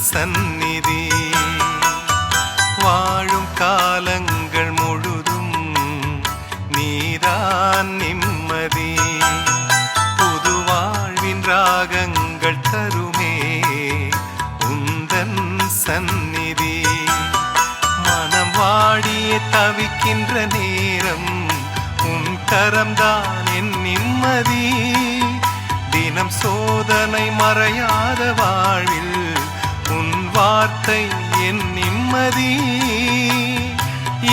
சந்நிதி. வாழும் காலங்கள் முழுதும் நீதான் நிம்மதி. புது வாழ்வின் ராகங்கள் தருமே உந்தன் சந்நிதி. மனம் வாடிய தவிக்கின்ற நேரம் உன் கரம்தான் என் நிம்மதி. தினம் சோதனை மறையாத வாழ்வில் உன் வார்த்தை என் நிம்மதி.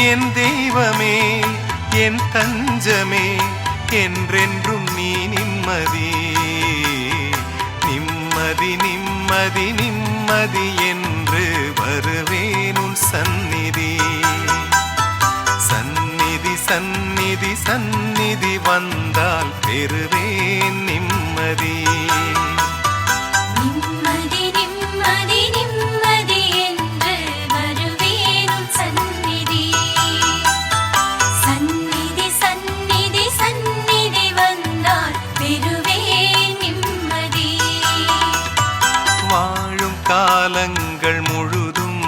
என் தெய்வமே என் தஞ்சமே என்றென்றும் நீ நிம்மதி. நிம்மதி நிம்மதி நிம்மதி என்று வருவேன் உன் சந்நிதி. சந்நிதி சந்நிதி சந்நிதி வந்தால் பெறுவேன் நிம்மதி. நிம்மதி நிம்மதி நிம்மதி என்று வருவேன் உன் சந்நிதி. சந்நிதி சந்நிதி சந்நிதி வந்தால் பெறுவேன் நிம்மதி. வாழும் காலங்கள் முழுதும்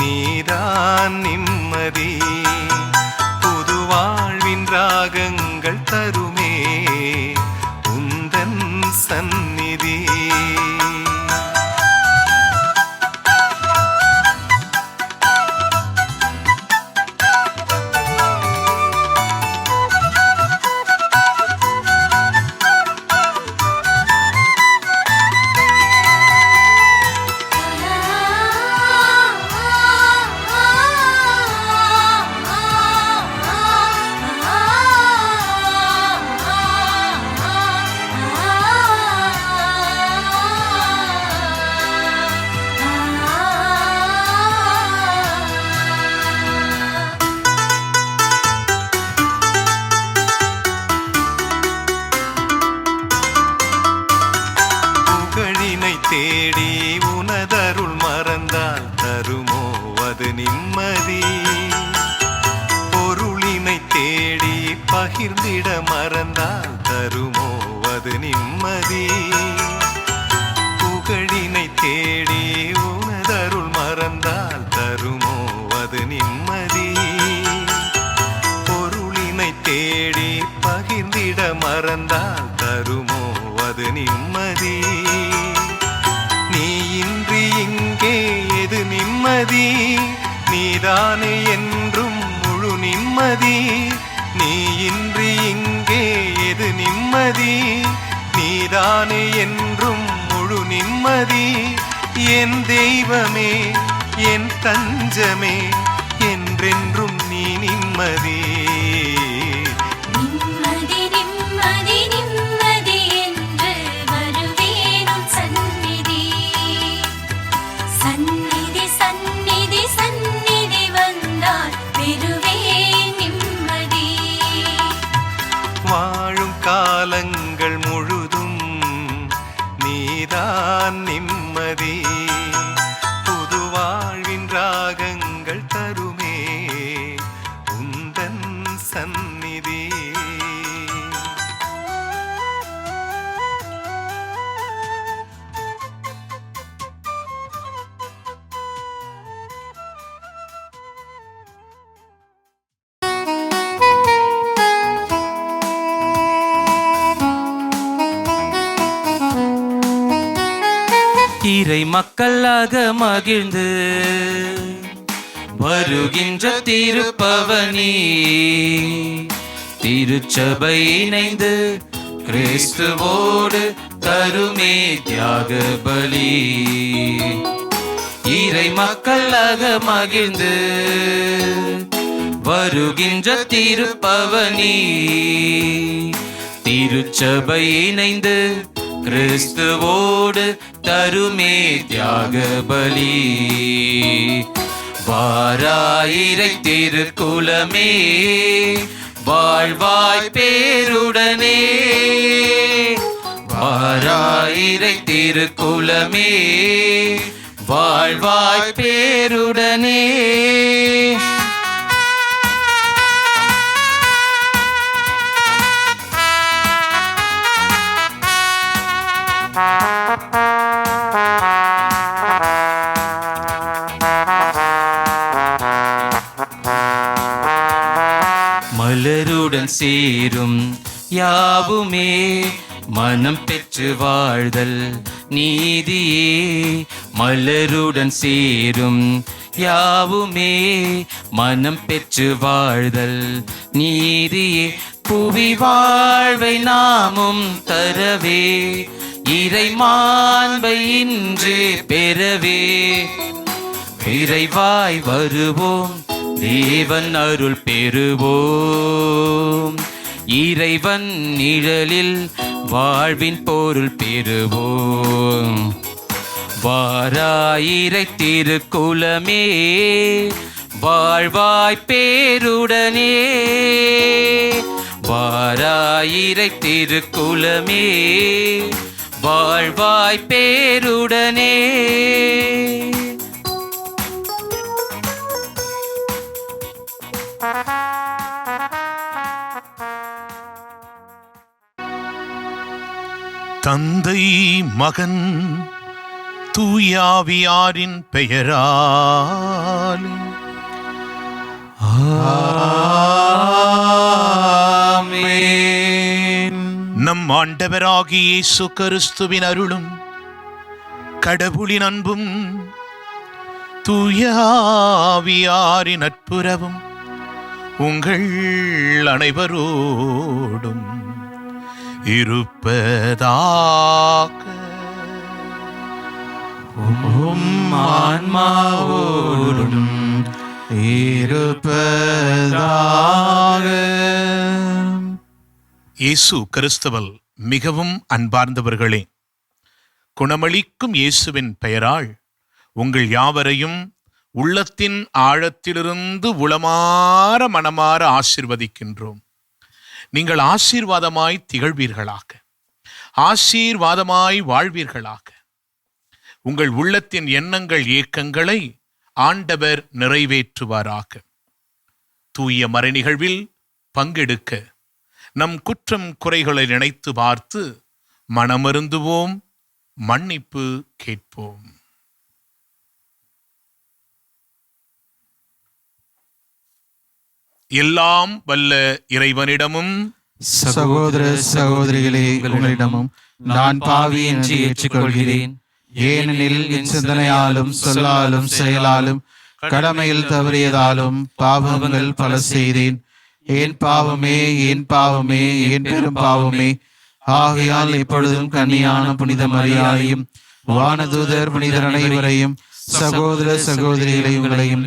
நீதான் நிம்மதி. புது வாழ்வின் ராகங்கள் தருமே உந்தன் சந்நிதி. தேடி உனதருள் மறந்தால் தருமோ அது நிம்மதி. பொருளினை தேடி பகிர்ந்திட மறந்தால் தருமோ அது நிம்மதி. புகழினை தேடி உனதருள் மறந்தால் தருமோ அது நிம்மதி. பொருளினை தேடி பகிர்ந்திட மறந்தால் தருமோ அது நிம்மதி. நீ இன்றி இங்கே எது நிம்மதி. நீதானே என்றும் முழு நிம்மதி. நீ இன்றி இங்கே எது நிம்மதி. நீதானே என்றும் முழு நிம்மதி. என் தெய்வமே என் தஞ்சமே என்றென்றும் நீ நிம்மதி. நிம்மதி நிம்மதி நிம்மதி என்று வருவேன் உன் சந்நிதி. சந்நிதி சந்நிதி சந்நிதி வந்தால் பெறுவேன் நிம்மதி. வாழும் காலங்கள் முழுதும் நீதான் நிம்மதி. புது வாழ்வின் ராகங்கள் தருமே உந்தன் சந்நிதி. இறை மக்களாக மகிழ்ந்து வருகின்ற திருப்பவனி திருச்சபை இணைந்து கிறிஸ்துவோடு தருமே தியாக பலி. இறை மக்களாக மகிழ்ந்து வருகின்ற திருப்பவனி திருச்சபை இணைந்து கிறிஸ்துவோடு தருமே தியாக பலி. வாராயிரை திருக்குலமே வாழ்வாய் பேருடனே. வாராயிரை திருக்குலமே வாழ்வாய் பேருடனே. மலருடன் சேரும் யாவுமே மனம் பெற்று வாழ்தல் நீதியே. மலருடன் சேரும் யாவுமே மனம் பெற்று வாழ்தல் நீதியே. புவி வாழ்வை நாமும் தரவே இறை மாண்பை இன்று பெறவே விரைவாய் வருவோம், தேவன் அருள் பெறுவோம். இறைவன் நிழலில் வாழ்வின் பொருள் பெறுவோம். வாராயிரை திருக்குலமே வாழ்வாய் பேருடனே. வாராயிரை திருக்குலமே வாழ்வாய் பேருடனே. தந்தை மகன் தூயாவியாரின் பெயரால் ஆமென். நம் ஆண்டவராகிய இயேசு கிறிஸ்துவின் அருளும் கடவுளின் அன்பும் தூயாவியாரின் நட்புறவும் உங்கள் அனைவரோடும் இருப்பதாக. ஆன்மாவோடும் இருப்பதாக. இயேசு கிறிஸ்துவில் மிகவும் அன்பார்ந்தவர்களே, குணமளிக்கும் இயேசுவின் பெயரால் உங்கள் யாவரையும் உள்ளத்தின் ஆழத்திலிருந்து உளமாற மனமாற ஆசீர்வதிக்கின்றோம். நீங்கள் ஆசீர்வாதமாய் திகழ்வீர்களாக, ஆசீர்வாதமாய் வாழ்வீர்களாக. உங்கள் உள்ளத்தின் எண்ணங்கள் ஏக்கங்களை ஆண்டவர் நிறைவேற்றுவாராக. தூய மறை நிகழ்வில் பங்கெடுக்க நம் குற்றம் குறைகளை நினைத்து பார்த்து மனமருந்துவோம், மன்னிப்பு கேட்போம். எல்லாம் வல்ல இறைவனிடமும் சகோதர சகோதரிகளே, உங்களிடமும் நான் பாவி என்று ஏற்றுக்கொள்கிறேன். ஏனெனில் என் சிந்தனையாலும் சொல்லாலும் செயலாலும் கடமையில் தவறியதாலும் பாவங்கள் பல செய்தேன். ஏன் பாவமே, ஏன் பாவமே, ஏன் பெரும் பாவமே. ஆகையால் இப்பொழுதும் கன்னியான புனித மரியாதையும் வானதூதர் புனிதர் அனைவரையும் சகோதர சகோதரிகளை உங்களையும்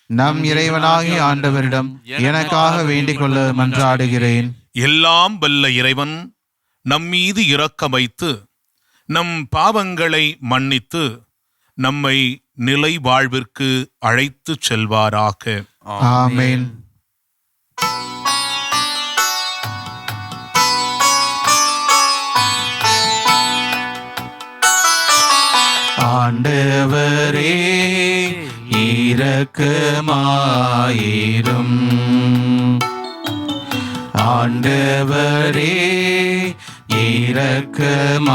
நம் இறைவனாகிய ஆண்டவரிடம் எனக்காக வேண்டிக் கொள்ள மன்றாடுகிறேன். எல்லாம் வல்ல இறைவன் நம் மீது இரக்கம் வைத்து நம் பாவங்களை மன்னித்து நம்மை நிலை வாழ்விற்கு அழைத்து செல்வாராக. ஆமென். ஆண்டவரே இரக்கமாயிரும். ஆண்டவரே இரக்கமாயிரும்.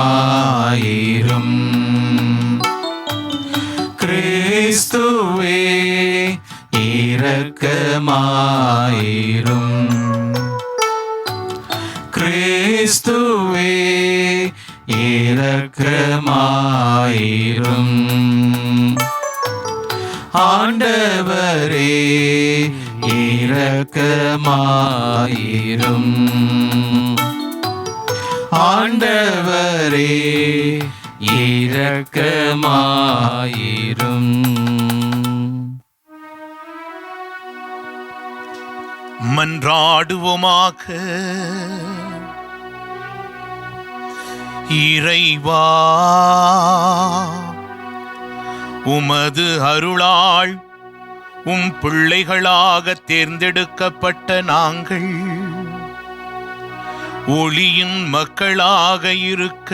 கிறிஸ்துவே இரக்கமாயிரும். கிறிஸ்துவே இரக்கமாயிரும். ஆண்டவரே இரக்கமாயிரும். ஆண்டவரே இரக்கமாயிரும். மன்றாடுவோமாக. இறைவா, உமது அருளால் உம் பிள்ளைகளாக தேர்ந்தெடுக்கப்பட்ட நாங்கள் ஒளியின் மக்களாக இருக்க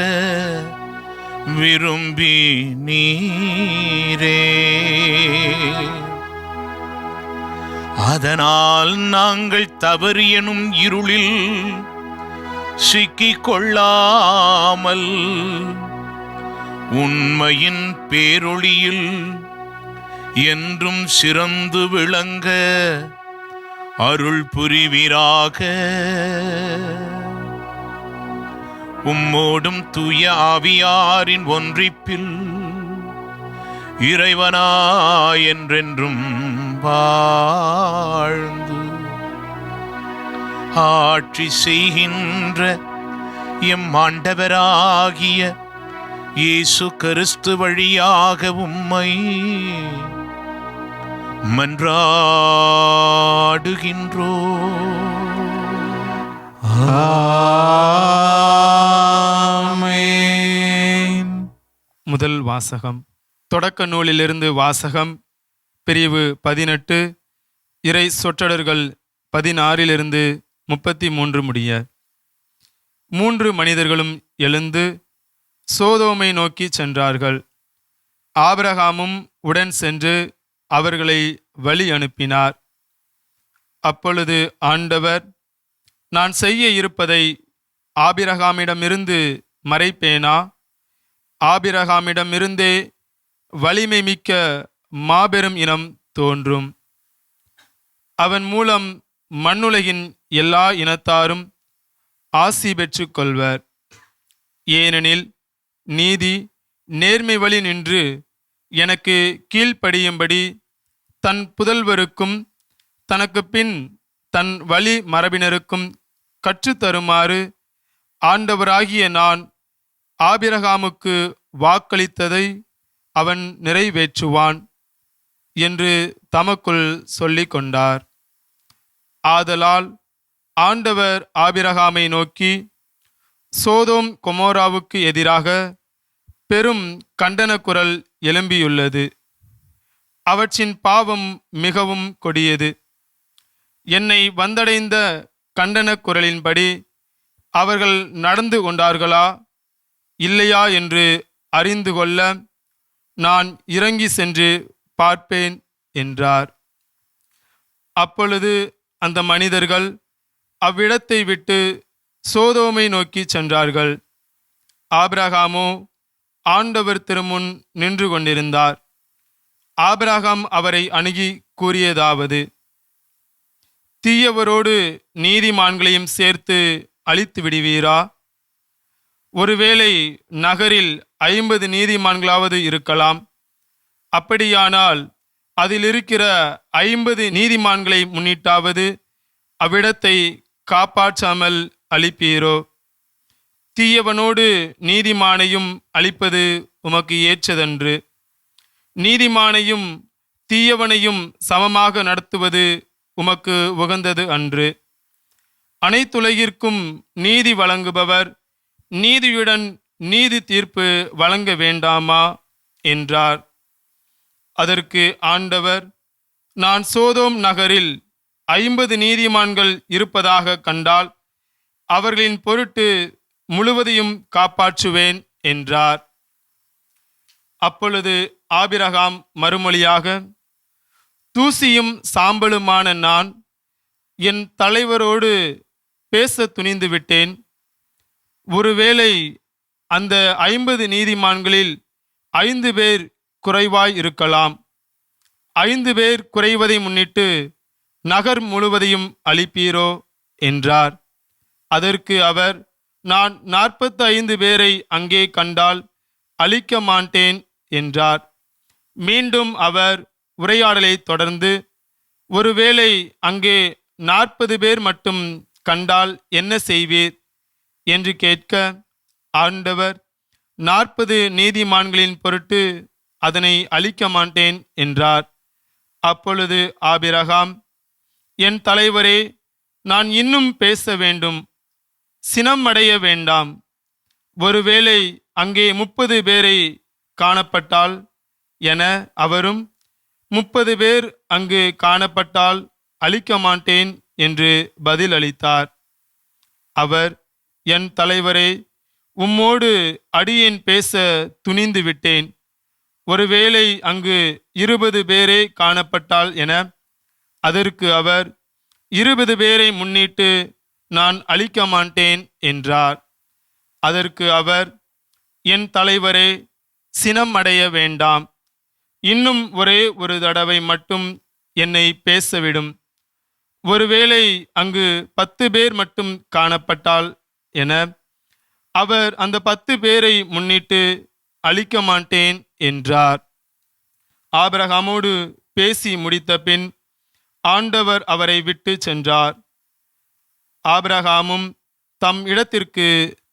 விரும்பி நீரே. அதனால் நாங்கள் தவறு எனும் இருளில் சிக்கிக் கொள்ளாமல் உண்மையின் பேரொளியில் என்றும் சிறந்து விளங்க அருள் புரிவீராக. உம்மோடும் தூய ஆவியாரின் ஒன்றிப்பில் இறைவனாய் என்றென்றும் வாழ்ந்து ஆட்சி செய்கின்ற எம் ஆண்டவராகிய இயேசு கிறிஸ்து வழியாக உம்மை மன்றாடுகின்றோ. ஆமென். முதல் வாசகம். தொடக்க நூலிலிருந்து வாசகம். பிரிவு 18, இறை சொற்றொடர்கள் 16 33 முடிய. 3 மனிதர்களும் எழுந்து சோதோமை நோக்கி சென்றார்கள். ஆபிரகாமும் உடன் சென்று அவர்களை வழி அனுப்பினார். அப்பொழுது ஆண்டவர், நான் செய்ய இருப்பதை ஆபிரகாமிடமிருந்து மறைப்பேனா? ஆபிரகாமிடமிருந்தே வலிமை மிக்க மாபெரும் இனம் தோன்றும். அவன் மூலம் மண்ணுலகின் எல்லா இனத்தாரும் ஆசி பெற்றுக் கொள்வர். ஏனெனில் நீதி நேர்மை வழி நின்று எனக்கு கீழ்ப்படியும்படி தன் புதல்வருக்கும் தனக்கு பின் தன் வழி மரபினருக்கும் கற்றுத்தருமாறு ஆண்டவராகிய நான் ஆபிரகாமுக்கு வாக்களித்ததை அவன் நிறைவேற்றுவான் என்று தமக்குள் சொல்லிக் கொண்டார். ஆதலால் ஆண்டவர் ஆபிரகாமை நோக்கி, சோதோம் கொமோராவுக்கு எதிராக பெரும் கண்டன குரல் எழும்பியுள்ளது. அவற்றின் பாவம் மிகவும் கொடியது. என்னை வந்தடைந்த கண்டன குரலின்படி அவர்கள் நடந்து கொண்டார்களா இல்லையா என்று அறிந்து கொள்ள நான் இறங்கி சென்று பார்ப்பேன் என்றார். அப்பொழுது அந்த மனிதர்கள் அவ்விடத்தை விட்டு சோதோமை நோக்கி சென்றார்கள். ஆபிரகாமோ ஆண்டவர் திருமுன் நின்று கொண்டிருந்தார். ஆபிரகாம் அவரை அணுகி கூறியதாவது, தீயவரோடு நீதிமான்களையும் சேர்த்து அழித்து விடுவீரா? ஒருவேளை நகரில் 50 நீதிமான்களாவது இருக்கலாம். அப்படியானால் அதில் இருக்கிற 50 நீதிமான்களை முன்னிட்டாவது அவ்விடத்தை காப்பாற்றாமல் அழிப்பீரோ? தீயவனோடு நீதிமானையும் அழிப்பது உமக்கு ஏற்றதன்று. நீதிமானையும் தீயவனையும் சமமாக நடத்துவது உமக்கு உகந்தது அன்று. அனைத்துலகிற்கும் நீதி வழங்குபவர் நீதியுடன் நீதி தீர்ப்பு வழங்க வேண்டாமா என்றார். அதற்கு ஆண்டவர், நான் சோதோம் நகரில் 50 நீதிமான்கள் இருப்பதாக கண்டால் அவர்களின் பொருட்டு முழுவதையும் காப்பாற்றுவேன் என்றார். அப்பொழுது ஆபிரகாம் மறுமொழியாக, தூசியும் சாம்பலுமான நான் என் தலைவரோடு பேச துணிந்து விட்டேன். ஒருவேளை அந்த 50 நீதிமான்களில் 5 பேர் குறைவாய் இருக்கலாம். 5 பேர் குறைவதை முன்னிட்டு நகர் முழுவதையும் அழிப்பீரோ என்றார். அதற்கு அவர், நான் 45 பேரை அங்கே கண்டால் அழிக்க மாட்டேன் என்றார். மீண்டும் அவர் உரையாடலை தொடர்ந்து, ஒருவேளை அங்கே 40 பேர் மட்டும் கண்டால் என்ன செய்வீர் என்று கேட்க, ஆண்டவர், 40 நீதிமான்களின் பொருட்டு அதனை அழிக்க மாட்டேன் என்றார். அப்பொழுது ஆபிரகாம், என் தலைவரே, நான் இன்னும் பேச வேண்டும், சினம் அடைய வேண்டாம். ஒருவேளை அங்கே 30 பேரை காணப்பட்டால் என அவரும், 30 பேர் அங்கு காணப்பட்டால் அழிக்க மாட்டேன் என்று பதில் அளித்தார். அவர், என் தலைவரே, உம்மோடு அடியேன் பேச துணிந்து விட்டேன். ஒருவேளை அங்கு 20 பேரே காணப்பட்டால் என. அதற்கு அவர், 20 பேரை முன்னிட்டு நான் அழிக்க மாட்டேன் என்றார். அதற்கு அவர், என் தலைவரே, சினம் அடைய வேண்டாம். இன்னும் ஒரே ஒரு தடவை மட்டும் என்னை பேசவிடும். ஒருவேளை அங்கு 10 பேர் மட்டும் காணப்பட்டால் என அவர் அந்த 10 பேரை முன்னிட்டு அழிக்க மாட்டேன் என்றார். ஆபிரகாமோடு பேசி முடித்த பின் ஆண்டவர் அவரை விட்டு சென்றார். ஆபிரகாமும் தம் இடத்திற்கு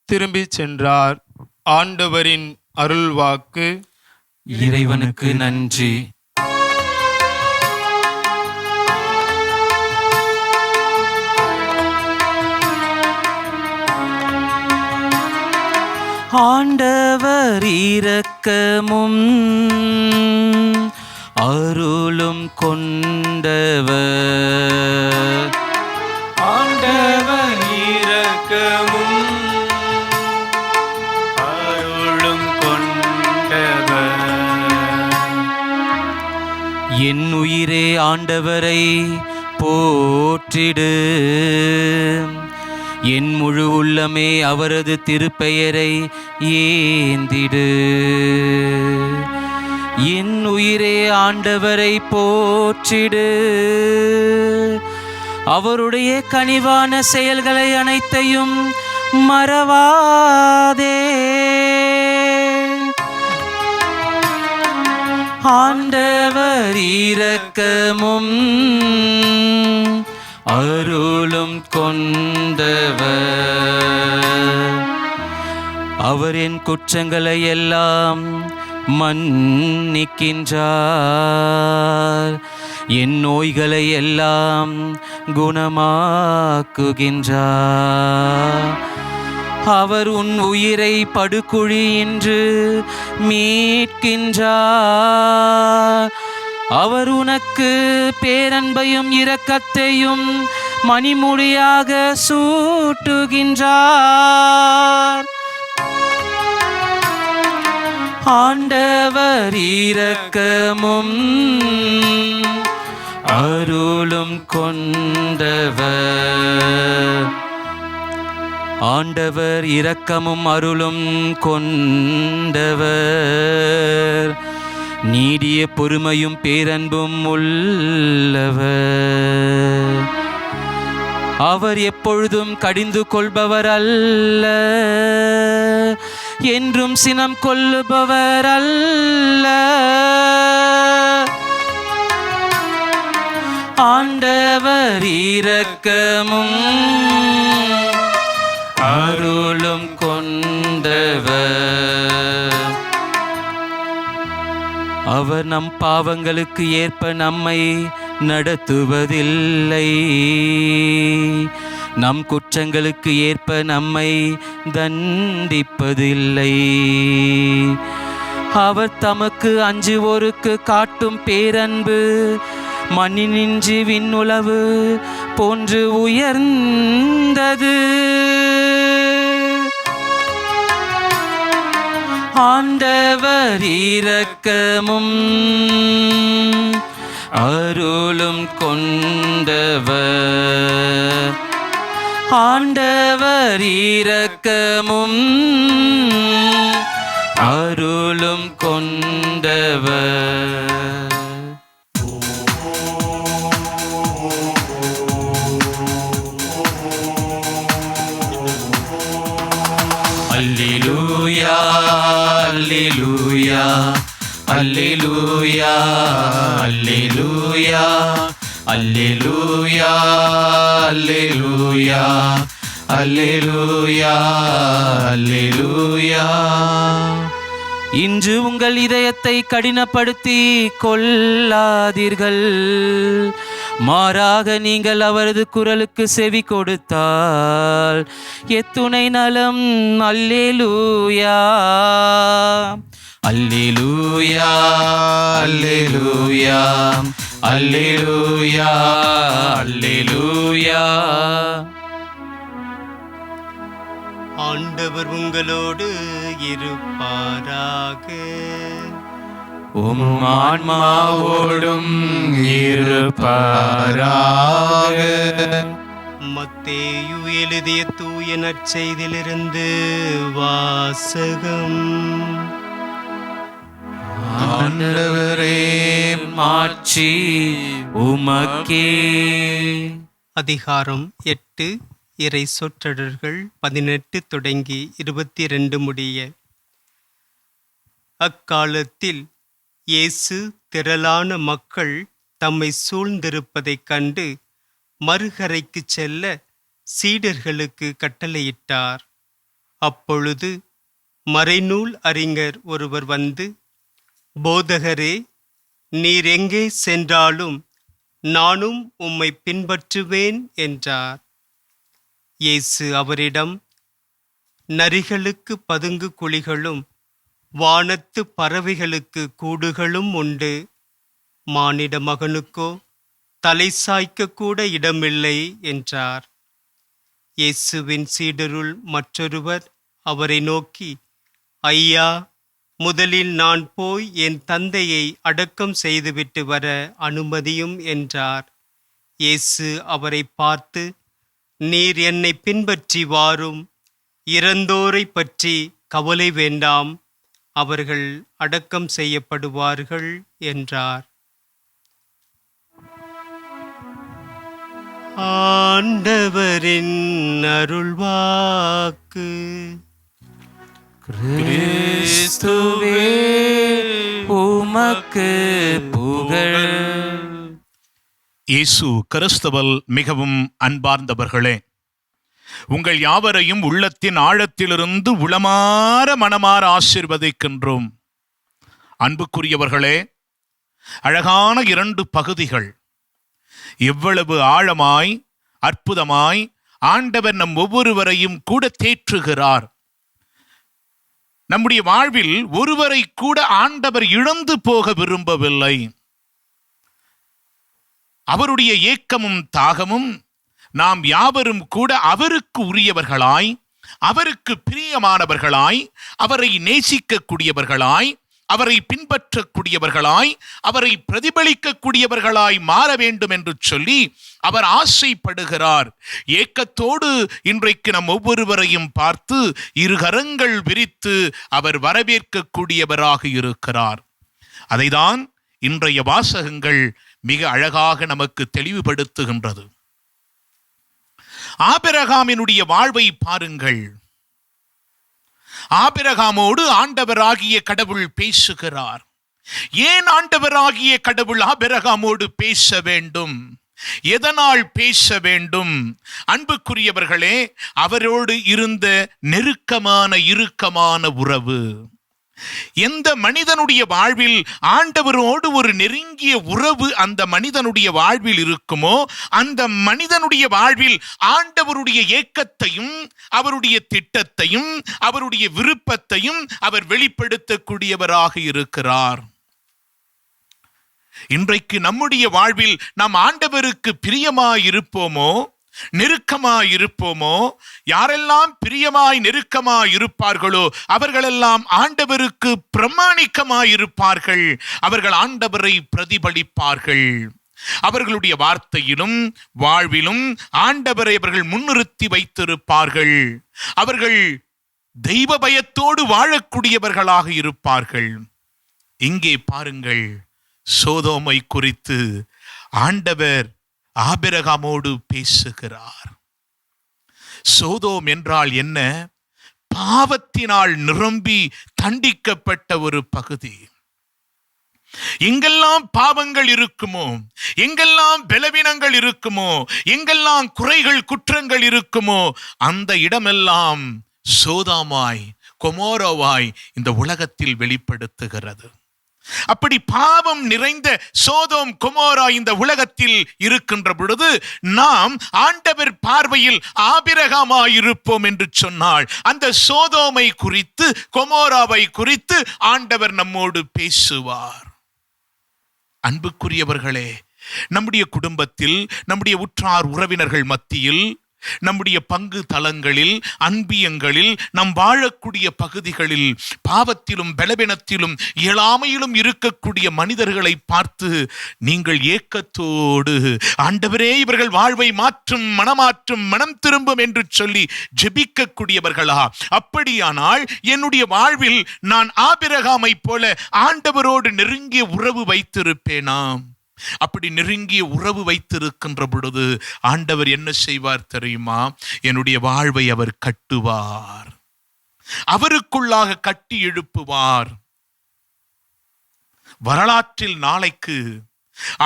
திரும்பி சென்றார். ஆண்டவரின் அருள்வாக்கு. இறைவனுக்கு நன்றி. ஆண்டவர் இரக்கமும் அருளும் கொண்டவர். ஆண்டவர் இரக்கமும் அருளும் கொண்டவர். என் உயிரே ஆண்டவரை போற்றிடு, என் முழு உள்ளமே அவரது திருப்பெயரை ஏந்திடு. என் உயிரே ஆண்டவரை போற்றிடு, அவருடைய கனிவான செயல்களை அனைத்தையும் மறவாதே. ஆண்டவர் இரக்கமும் அருளும் கொண்டவர். அவர் என் குற்றங்களை எல்லாம் மன்னிக்கின்றார், என் நோய்களை எல்லாம் குணமாக்குகின்றார். அவர் உன் உயிரை படுகுழியின்று மீட்கின்றார். அவர் உனக்கு பேரன்பையும் இரக்கத்தையும் மணிமுடியாக சூட்டுகின்றார். ஆண்டவர் இரக்கமும் அருளும் கொண்டவர். ஆண்டவர் இரக்கமும் அருளும் கொண்டவர், நீடிய பொறுமையும் பேரன்பும் உள்ளவர். அவர் எப்பொழுதும் கடிந்து கொள்பவர் அல்ல, என்றும் சினம் கொள்ளுபவர் அல்ல. ஆண்டவர் இரக்கமும் அருளும் கொண்டவர். அவர் நம் பாவங்களுக்கு ஏற்ப நம்மை நடத்துவதில்லை, நம் குற்றங்களுக்கு ஏற்ப நம்மை தண்டிப்பதில்லை. அவர் தமக்கு அஞ்சுவோருக்கு காட்டும் பேரன்பு மண்ணினின்று விண்ணுளவு போன்று உயர்ந்தது. ஆண்டவர் இரக்கமும் அருளும் கொண்டவர். ஆண்டவர் இரக்கமும் அருளும் கொண்டவர். அல்லேலூயா அல்லேலூயா அல்லேலூயா அல்லேலூயா அல்லேலூயா அல்லேலூயா அல்லேலூயா அல்லேலூயா. இன்று உங்கள் இதயத்தை கடினப்படுத்தி கொள்ளாதீர்கள், மாறாக நீங்கள் அவரது குரலுக்கு செவி கொடுத்தால் எத்துணை நலம். அல்லேலூயா அல்லேலூயா அல்லேலூயா அல்லேலூயா அல்லேலூயா. ஆண்டவர் உங்களோடு இருப்பாராக. உம் ஆன்மாவோடும் இருப்பாராக. மத்தேயு எழுதிய தூய நற்செய்தியிலிருந்து வாசகம். ஆண்டவரே மாட்சி உமக்கே. அதிகாரம் 8 இறை சொற்றொடர்கள் 18 தொடங்கி 22 முடிய. அக்காலத்தில் இயேசு திரளான மக்கள் தம்மை சூழ்ந்திருப்பதைக் கண்டு மறுகரைக்குச் செல்ல சீடர்களுக்கு கட்டளையிட்டார். அப்பொழுது மறைநூல் அறிஞர் ஒருவர் வந்து, போதகரே, நீர் எங்கே சென்றாலும் நானும் உம்மை பின்பற்றுவேன் என்றார். இயேசு அவரிடம், நரிகளுக்கு பதுங்கு குழிகளும் வானத்து பறவைகளுக்கு கூடுகளும் உண்டு, மானிட மகனுக்கோ தலை சாய்க்க கூட இடமில்லை என்றார். இயேசுவின் சீடருள் மற்றொருவர் அவரை நோக்கி, ஐயா, முதலில் நான் போய் என் தந்தையை அடக்கம் செய்துவிட்டு வர அனுமதியும் என்றார். இயேசு அவரை பார்த்து, நீர் என்னை பின்பற்றி வாரும், இறந்தோரை பற்றி கவலை வேண்டாம், அவர்கள் அடக்கம் செய்யப்படுவார்கள் என்றார். ஆண்டவரின் அருள்வாக்கு. கிறிஸ்துவே உமக்கு புகழ். இயேசு கிறிஸ்துவில் மிகவும் அன்பார்ந்தவர்களே, உங்கள் யாவரையும் உள்ளத்தின் ஆழத்திலிருந்து உளமாற மனமாற ஆசீர்வதிக்கின்றோம். அன்புக்குரியவர்களே, அழகான 2 பகுதிகள். எவ்வளவு ஆழமாய் அற்புதமாய் ஆண்டவர் நம் ஒவ்வொருவரையும் கூட தேற்றுகிறார். நம்முடைய வாழ்வில் ஒருவரை கூட ஆண்டவர் இழந்து போக விரும்பவில்லை. அவருடைய ஏக்கமும் தாகமும் நாம் யாவரும் கூட அவருக்கு உரியவர்களாய், அவருக்கு பிரியமானவர்களாய், அவரை நேசிக்கக்கூடியவர்களாய், அவரை பின்பற்றக்கூடியவர்களாய், அவரை பிரதிபலிக்கக்கூடியவர்களாய் மாற வேண்டும் என்று சொல்லி அவர் ஆசைப்படுகிறார். ஏக்கத்தோடு இன்றைக்கு நம் ஒவ்வொருவரையும் பார்த்து 2 கரங்கள் விரித்து அவர் வரவேற்கக்கூடியவராக இருக்கிறார். அதைதான் இன்றைய வாசகங்கள் மிக அழகாக நமக்கு தெளிவுபடுத்துகின்றது. ஆபிரகாமினுடைய வாழ்வை பாருங்கள். ஆபிரகாமோடு ஆண்டவராகிய கடவுள் பேசுகிறார். ஏன் ஆண்டவராகிய கடவுள் ஆபிரகாமோடு பேச வேண்டும்? எதனால் பேச வேண்டும்? அன்புக்குரியவர்களே, அவரோடு இருந்த இறுக்கமான உறவு. எந்த மனிதனுடைய வாழ்வில் ஆண்டவரோடு ஒரு நெருங்கிய உறவு அந்த மனிதனுடைய வாழ்வில் இருக்குமோ, அந்த மனிதனுடைய வாழ்வில் ஆண்டவருடைய ஏக்கத்தையும் அவருடைய திட்டத்தையும் அவருடைய விருப்பத்தையும் அவர் வெளிப்படுத்தக்கூடியவராக இருக்கிறார். இன்றைக்கு நம்முடைய வாழ்வில் நாம் ஆண்டவருக்கு பிரியமாயிருப்போமோ, நெருக்கமாயிருப்போமோ, யாரெல்லாம் பிரியமாய் நெருக்கமாய் இருப்பார்களோ அவர்களெல்லாம் ஆண்டவருக்கு பிரமாணிக்கமாயிருப்பார்கள். அவர்கள் ஆண்டவரை பிரதிபலிப்பார்கள். அவர்களுடைய வார்த்தையிலும் வாழ்விலும் ஆண்டவரை அவர்கள் முன்னிறுத்தி வைத்திருப்பார்கள். அவர்கள் தெய்வ பயத்தோடு வாழக்கூடியவர்களாக இருப்பார்கள். இங்கே பாருங்கள், சோதோமை குறித்து ஆண்டவர் ஆபிரகாமோடு பேசுகிறார். சோதோம் என்றால் என்ன? பாவத்தினால் நிரம்பி தண்டிக்கப்பட்ட ஒரு பகுதி. எங்கெல்லாம் பாவங்கள் இருக்குமோ, எங்கெல்லாம் பலவீனங்கள் இருக்குமோ, எங்கெல்லாம் குறைகள் குற்றங்கள் இருக்குமோ, அந்த இடமெல்லாம் சோதோமாய் கொமோரோவாய் இந்த உலகத்தில் வெளிப்படுத்துகிறது. அப்படி பாவம் நிறைந்த சோதோம் கொமோரா இந்த உலகத்தில் இருக்கின்ற பொழுது நாம் ஆண்டவர் பார்வையில் ஆபிரகாமாயிருப்போம் என்று சொன்னால், அந்த சோதோமை குறித்து கொமோராவை குறித்து ஆண்டவர் நம்மோடு பேசுவார். அன்புக்குரியவர்களே, நம்முடைய குடும்பத்தில், நம்முடைய உற்றார் உறவினர்கள் மத்தியில், நம்முடைய பங்கு தலங்களில், அன்பியங்களில், நம் வாழக்கூடிய பகுதிகளில் பாவத்திலும் பலவீனத்திலும் இயலாமையிலும் இருக்கக்கூடிய மனிதர்களை பார்த்து நீங்கள் ஏக்கத்தோடு, ஆண்டவரே இவர்கள் வாழ்வை மாற்றும், மனம் திரும்பும் என்று சொல்லி ஜெபிக்கக்கூடியவர்களா? அப்படியானால் என்னுடைய வாழ்வில் நான் ஆபிரகாமை போல ஆண்டவரோடு நெருங்கிய உறவு வைத்திருப்பேனா? அப்படி நெருங்கிய உறவு வைத்திருக்கின்ற பொழுது ஆண்டவர் என்ன செய்வார் தெரியுமா? என்னுடைய வாழ்வை அவர் கட்டுவார், அவருக்குள்ளாக கட்டி எழுப்புவார். வரலாற்றில் நாளைக்கு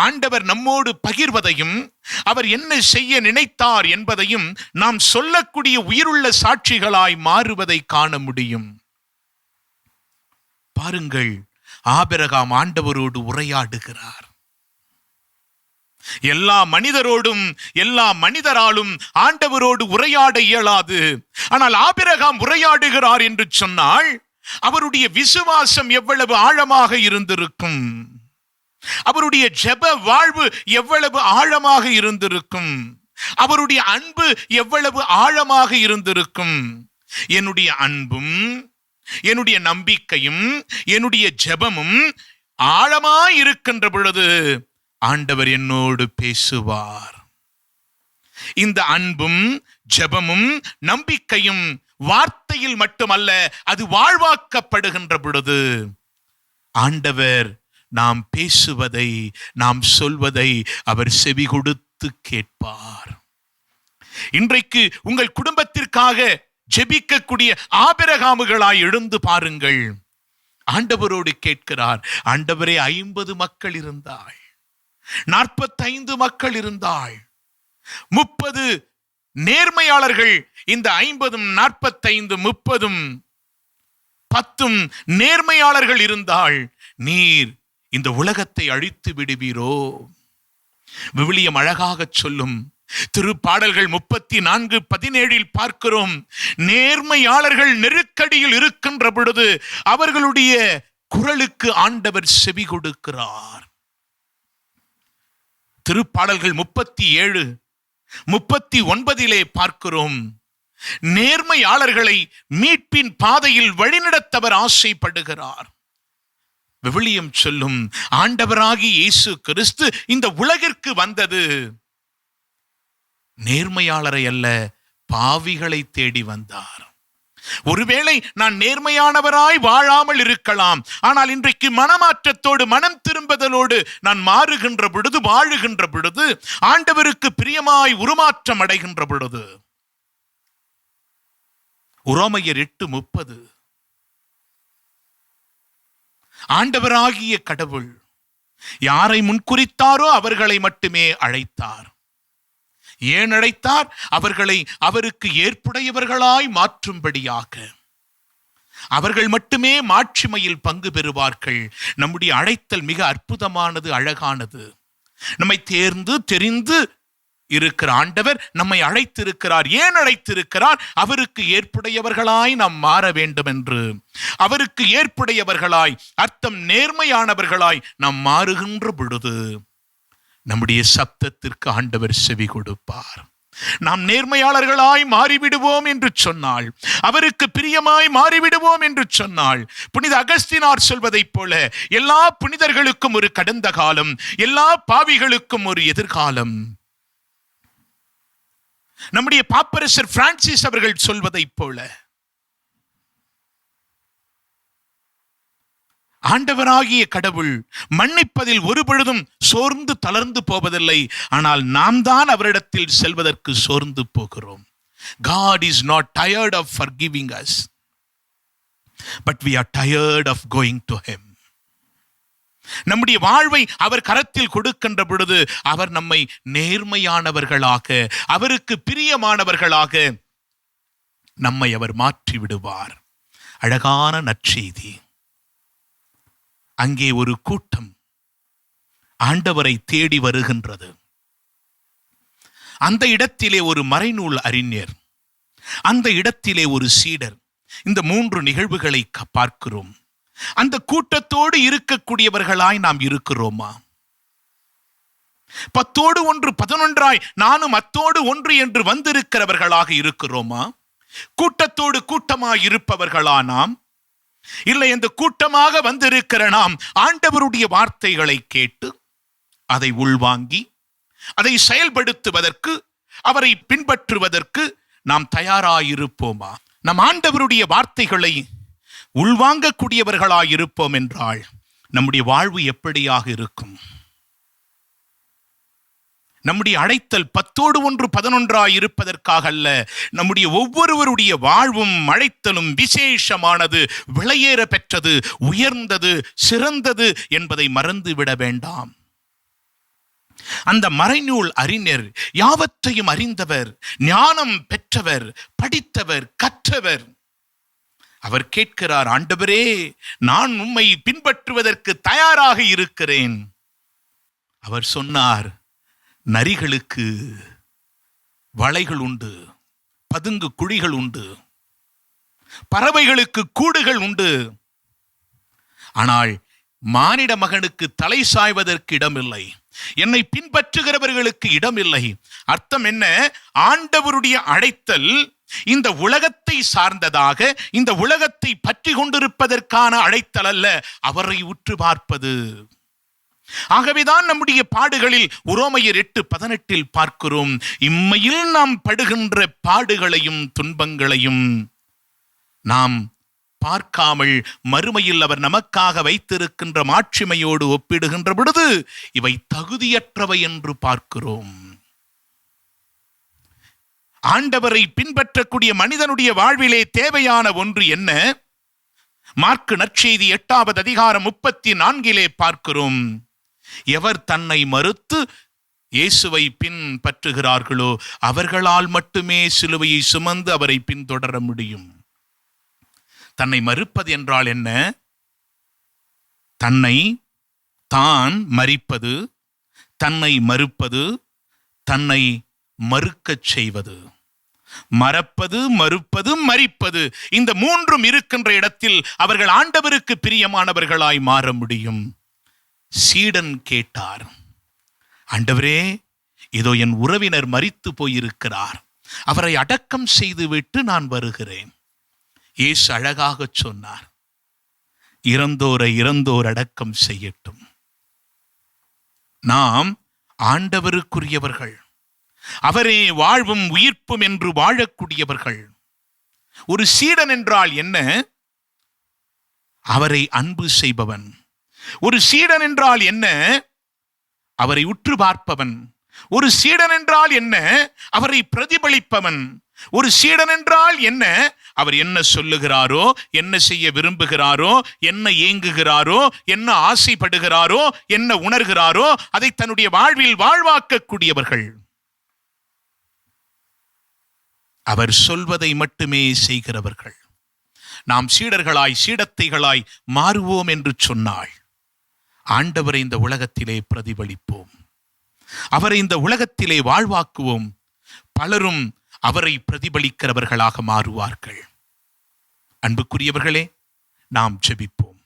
ஆண்டவர் நம்மோடு பகிர்வதையும் அவர் என்ன செய்ய நினைத்தார் என்பதையும் நாம் சொல்லக்கூடிய உயிருள்ள சாட்சிகளாய் மாறுவதை காண முடியும். பாருங்கள், ஆபிரகாம் ஆண்டவரோடு உரையாடுகிறார். எல்லா மனிதரோடும் எல்லா மனிதராலும் ஆண்டவரோடு உரையாட இயலாது. ஆனால் ஆபிரகாம் உரையாடுகிறார் என்று சொன்னால் அவருடைய விசுவாசம் எவ்வளவு ஆழமாக இருந்திருக்கும், அவருடைய ஜெப வாழ்வு எவ்வளவு ஆழமாக இருந்திருக்கும், அவருடைய அன்பு எவ்வளவு ஆழமாக இருந்திருக்கும். என்னுடைய அன்பும் என்னுடைய நம்பிக்கையும் என்னுடைய ஜெபமும் ஆழமாய் இருக்கின்ற பொழுது ஆண்டவர் என்னோடு பேசுவார். இந்த அன்பும் ஜெபமும் நம்பிக்கையும் வார்த்தையில் மட்டுமல்ல, அது வாழ்வாக்கப்படுகின்ற பொழுது ஆண்டவர் நாம் பேசுவதை, நாம் சொல்வதை அவர் செவி கொடுத்து கேட்பார். இன்றைக்கு உங்கள் குடும்பத்திற்காக ஜெபிக்கக்கூடிய ஆபிரகாமுகளாய் எழுந்து பாருங்கள். ஆண்டவரோடு கேட்கிறார், ஆண்டவரே 50 மக்கள் இருந்தாள், 45 மக்கள் இருந்தாள், 30 நேர்மையாளர்கள். இந்த 50, 45, 30, 10 நேர்மையாளர்கள் இருந்தால் நீர் இந்த உலகத்தை அழித்து விடுவீரோ? விவிலியம் அழகாக சொல்லும். திருப்பாடல்கள் 34:17 பார்க்கிறோம், நேர்மையாளர்கள் நெருக்கடியில் இருக்கின்ற பொழுது அவர்களுடைய குரலுக்கு ஆண்டவர் செவி கொடுக்கிறார். திருப்பாடல்கள் 37:39 பார்க்கிறோம், நேர்மையாளர்களை மீட்பின் பாதையில் வழிநடத்தவர் ஆசைப்படுகிறார். விவிலியம் சொல்லும், ஆண்டவராகி இயேசு கிறிஸ்து இந்த உலகிற்கு வந்தது நேர்மையாளரை அல்ல, பாவிகளை தேடி வந்தார். ஒருவேளை நான் நேர்மையானவராய் வாழாமல் இருக்கலாம், ஆனால் இன்றைக்கு மனமாற்றத்தோடு மனம் திரும்புதலோடு நான் மாறுகின்ற பொழுது, வாழுகின்ற பொழுது, ஆண்டவருக்கு பிரியமாய் உருமாற்றம் அடைகின்ற பொழுது, உரோமையர் 8:30 ஆண்டவராகிய கடவுள் யாரை முன்குறித்தாரோ அவர்களை மட்டுமே அழைத்தார். ஏன் அழைத்தார்? அவர்களை அவருக்கு ஏற்புடையவர்களாய் மாற்றும்படியாக. அவர்கள் மட்டுமே மாட்சிமையில் பங்கு பெறுவார்கள். நம்முடைய அழைத்தல் மிக அற்புதமானது, அழகானது. நம்மை தேர்ந்து தெரிந்து இருக்கிற ஆண்டவர் நம்மை அழைத்திருக்கிறார். ஏன் அழைத்திருக்கிறார்? அவருக்கு ஏற்புடையவர்களாய் நாம் மாற வேண்டும் என்று. அவருக்கு ஏற்புடையவர்களாய், அர்த்தம் நேர்மையானவர்களாய் நாம் மாறுகின்ற பொழுது நம்முடைய சப்தத்திற்கு ஆண்டவர் செவி கொடுப்பார். நாம் நேர்மையாளர்களாய் மாறிவிடுவோம் என்று சொன்னால், அவருக்கு பிரியமாய் மாறிவிடுவோம் என்று சொன்னால், புனித அகஸ்தினார் சொல்வதைப் போல எல்லா புனிதர்களுக்கும் ஒரு கடந்த காலம், எல்லா பாவிகளுக்கும் ஒரு எதிர்காலம். நம்முடைய பாப்பரசர் பிரான்சிஸ் அவர்கள் சொல்வதைப் போல ஆண்டவராகிய கடவுள் மன்னிப்பதில் ஒரு பொழுதும் சோர்ந்து தளர்ந்து போவதில்லை. ஆனால் நாம் தான் அவரிடத்தில் செல்வதற்கு சோர்ந்து போகிறோம். God is not tired of forgiving us, but we are tired of going to him. நம்முடைய வாழ்வை அவர் கரத்தில் கொடுக்கின்ற பொழுது அவர் நம்மை நேர்மையானவர்களாக, அவருக்கு பிரியமானவர்களாக நம்மை அவர் மாற்றி விடுவார். அழகான நற்செய்தி. அங்கே ஒரு கூட்டம் ஆண்டவரை தேடி வருகின்றது. அந்த இடத்திலே ஒரு மறைநூல் அறிஞர், அந்த இடத்திலே ஒரு சீடர். இந்த 3 நிகழ்வுகளை பார்க்கிறோம். அந்த கூட்டத்தோடு இருக்கக்கூடியவர்களாய் நாம் இருக்கிறோமா? 10ஓடு 1, 11ஆய் நானும் 10ஓடு 1 என்று வந்திருக்கிறவர்களாக இருக்கிறோமா? கூட்டத்தோடு கூட்டமாய் இருப்பவர்களா நாம்? இல்லை, இந்த கூட்டமாக வந்திருக்கிற நாம் ஆண்டவருடைய வார்த்தைகளை கேட்டு அதை உள்வாங்கி அதை செயல்படுத்துவதற்கு, அவரை பின்பற்றுவதற்கு நாம் தயாராயிருப்போமா? நம் ஆண்டவருடைய வார்த்தைகளை உள்வாங்கக்கூடியவர்களாயிருப்போம் என்றால் நம்முடைய வாழ்வு எப்படியாக இருக்கும்? நம்முடைய அழைத்தல் 10ஓடு 1 11 இருப்பதற்காக அல்ல. நம்முடைய ஒவ்வொருவருடைய வாழ்வும் அழைத்தலும் விசேஷமானது, விலையேற பெற்றது, உயர்ந்தது, சிறந்தது என்பதை மறந்துவிட வேண்டாம். அந்த மறைநூல் அறிஞர், யாவற்றையும் அறிந்தவர், ஞானம் பெற்றவர், படித்தவர், கற்றவர். அவர் கேட்கிறார், ஆண்டவரே, நான் உம்மை பின்பற்றுவதற்கு தயாராக இருக்கிறேன். அவர் சொன்னார், நரிகளுக்கு வளைகள் உண்டு, பதுங்கு குழிகள் உண்டு, பறவைகளுக்கு கூடுகள் உண்டு, ஆனால் மானிட மகனுக்கு தலை சாய்வதற்கு இடமில்லை, என்னை பின்பற்றுகிறவர்களுக்கு இடமில்லை. அர்த்தம் என்ன? ஆண்டவருடைய அழைத்தல் இந்த உலகத்தை சார்ந்ததாக, இந்த உலகத்தை பற்றி கொண்டிருப்பதற்கான அழைத்தல் அல்ல, அவரை உற்று பார்ப்பது. ஆகவேதான் நம்முடைய பாடுகளில் உரோமையர் 8:18 பார்க்கிறோம், இம்மையில் நாம் படுகின்ற பாடுகளையும் துன்பங்களையும் நாம் பார்க்காமல் மறுமையில் அவர் நமக்காக வைத்திருக்கின்ற மாட்சிமையோடு ஒப்பிடுகின்ற பொழுது இவை தகுதியற்றவை என்று பார்க்கிறோம். ஆண்டவரை பின்பற்றக்கூடிய மனிதனுடைய வாழ்விலே தேவையான ஒன்று என்ன? மாற்கு நற்செய்தி 8வது அதிகாரம் 34 பார்க்கிறோம், எவர் தன்னை மறுத்து இயேசுவை பின்பற்றுகிறார்களோ அவர்களால் மட்டுமே சிலுவையை சுமந்து அவரை பின்தொடர முடியும். தன்னை மறுப்பது என்றால் என்ன? தன்னை தான் மறிப்பது, தன்னை மறுப்பது, தன்னை மறுக்கச் செய்வது. மறப்பது, மறுப்பது, மறிப்பது, இந்த மூன்றும் இருக்கின்ற இடத்தில் அவர்கள் ஆண்டவருக்கு பிரியமானவர்களாய் மாற முடியும். சீடன் கேட்டார், ஆண்டவரே, இதோ என் உறவினர் மரித்து போயிருக்கிறார், அவரை அடக்கம் செய்துவிட்டு நான் வருகிறேன். இயேசு அழகாக சொன்னார், இறந்தோர் அடக்கம் செய்யட்டும். நாம் ஆண்டவருக்குரியவர்கள், அவரே வாழ்வும் உயிர்ப்பும் என்று வாழக்கூடியவர்கள். ஒரு சீடன் என்றால் என்ன? அவரை அன்பு செய்பவன். ஒரு சீடன் என்றால் என்ன? அவரை உற்று பார்ப்பவன். ஒரு சீடன் என்றால் என்ன? அவரை பிரதிபலிப்பவன். ஒரு சீடன் என்றால் என்ன? அவர் என்ன சொல்லுகிறாரோ, என்ன செய்ய விரும்புகிறாரோ, என்ன ஏங்குகிறாரோ, என்ன ஆசைப்படுகிறாரோ, என்ன உணர்கிறாரோ அதை தன்னுடைய வாழ்வில் வாழ்வாக்கக்கூடியவர்கள். அவர் சொல்வதை மட்டுமே செய்கிறவர்கள். நாம் சீடர்களாய், சீடத்தைகளாய் மாறுவோம் என்று சொன்னால் ஆண்டவரை இந்த உலகத்திலே பிரதிபலிப்போம், அவரை இந்த உலகத்திலே வாழ்வாக்குவோம். பலரும் அவரை பிரதிபலிக்கிறவர்களாக மாறுவார்கள். அன்புக்குரியவர்களே, நாம் ஜெபிப்போம்.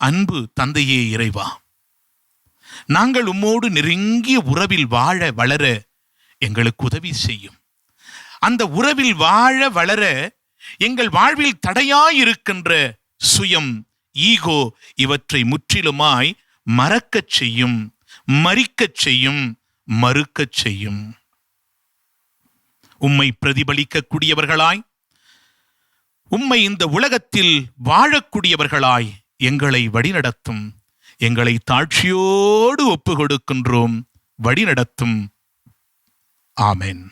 அன்பு தந்தையே இறைவா, நாங்கள் உம்மோடு நெருங்கிய உறவில் வாழ வளர எங்களுக்கு உதவி செய்யும். அந்த உறவில் வாழ வளர எங்கள் வாழ்வில் தடையாயிருக்கின்ற சுயம், ஈகோ இவற்றை முற்றிலுமாய் மறக்கச் செய்யும், மறிக்கச் செய்யும், மறுக்கச் செய்யும். உம்மை பிரதிபலிக்கக்கூடியவர்களாய், உம்மை இந்த உலகத்தில் வாழக்கூடியவர்களாய் எங்களை வழிநடத்தும். எங்களை தாழ்ச்சியோடு ஒப்பு கொடுக்கின்றோம், வழிநடத்தும். ஆமென்.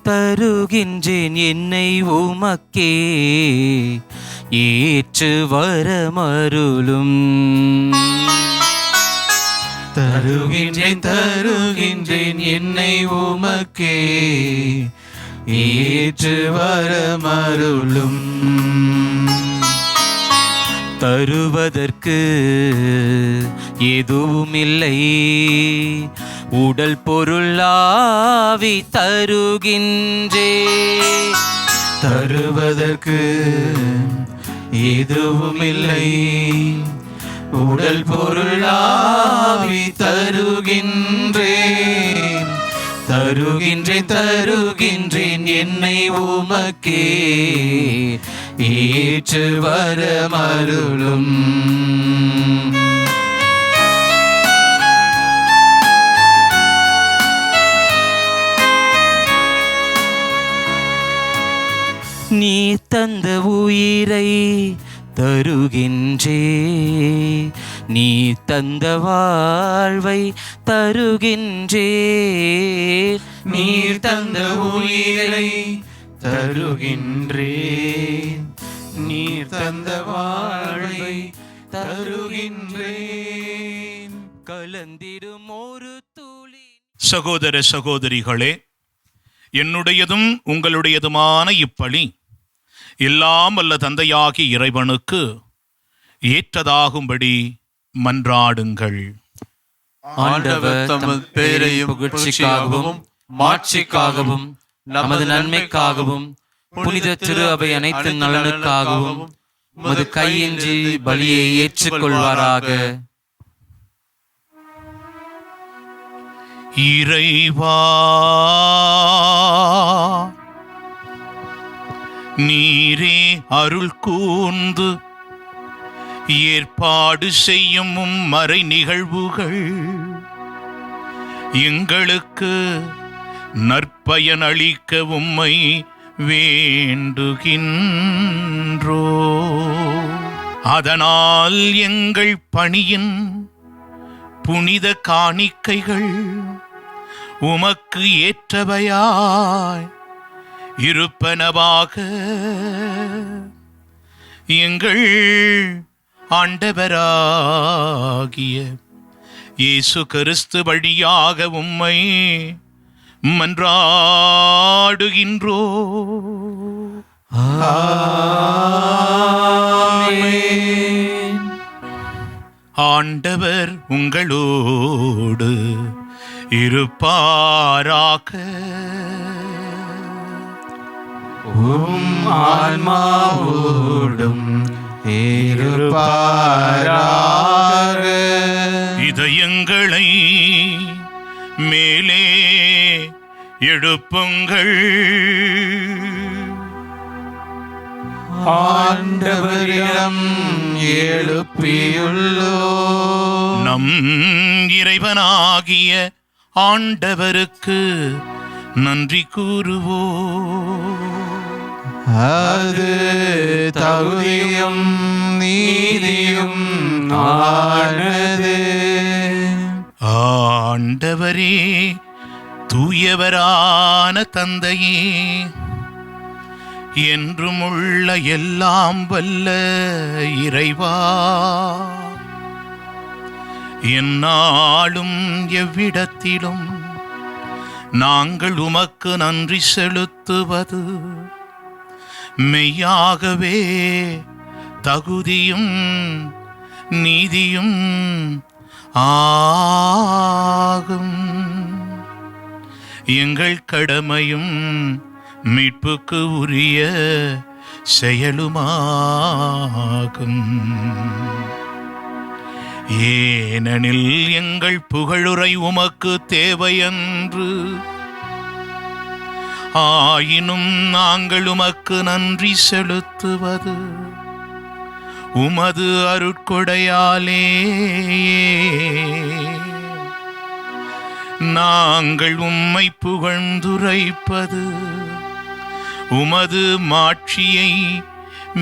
தருகின்றேன் என்னை உமக்கே, ஏற்று வரமருளும். தருகின்றேன் என்னை உமக்கே, ஏற்று வரமருளும். தருவதற்கு எதுவுமில்லை, உடல் பொருளாவி தருகின்றே. தருவதற்கு எதுவுமில்லை, உடல் பொருளாவி தருகின்றே. தருகின்றேன் தருகின்றேன் என்னை உமக்கே, ஏற்று வரமருளும். நீ தந்த உயிரை தருகின்றே, நீ தந்த வாழ்வை தருகின்றே, நீர் தந்த உயிரை தருகின்றேன், நீர் தந்த வாழ்வை தருகின்றேன், கலந்திடும் ஒரு துளி. சகோதர சகோதரிகளே, என்னுடையதும் உங்களுடையதுமான இப்பலி எல்லாம் வல்ல தந்தையாகிய இறைவனுக்கு ஏற்றதாகும்படி மன்றாடுங்கள். ஆண்டவர் தமது பேரையும் புகழ்ச்சிக்காகவும் மாட்சிக்காகவும் நமது நன்மைக்காகவும் புனித திரு அவை அனைத்து நலனுக்காகவும் உமது கையின்றி பலியை ஏற்றுக்கொள்வாராக. இறைவா, நீரே அருள் கூர்ந்து ஏற்பாடு செய்யும் மறை நிகழ்வுகள் எங்களுக்கு நற்பயன் அளிக்க உம்மை வேண்டுகின்றோ. அதனால் எங்கள் பணியின் புனித காணிக்கைகள் உமக்கு ஏற்றவையாய் இருப்பனவாக. எங்கள் ஆண்டவராகிய இயேசு கிறிஸ்து வழியாக உம்மை மன்றாடுகின்றோ. ஆமென். ஆண்டவர் உங்களோடு இருப்பாராக. உம் ஆன்மாவோடும் இருப்பாராக. இதயங்களை மேலே எழுப்புங்கள். ஆண்டவரிடம் எழுப்பியுள்ளோ. நம் இறைவனாகிய ஆண்டவருக்கு நன்றி கூறுவோ. அது தகுதியும் நீதியும் ஆனது. ஆண்டவரே, தூயவரான தந்தையே, என்றும் உள்ள எல்லாம் வல்ல இறைவா, எந்நாளும் எவ்விடத்திலும் நாங்கள் உமக்கு நன்றி செலுத்துவது மெய்யாகவே தகுதியும் நீதியும் ஆகும். எங்கள் கடமையும் மீட்புக்கு உரிய செயலுமாகும். ஏனெனில் எங்கள் புகழுரை உமக்கு தேவையன்று, ஆயினும் நாங்கள் உமக்கு நன்றி செலுத்துவது உமது அருட்கொடையாலே. நாங்கள் உம்மை புகழ்ந்துரைப்பது உமது மாட்சியை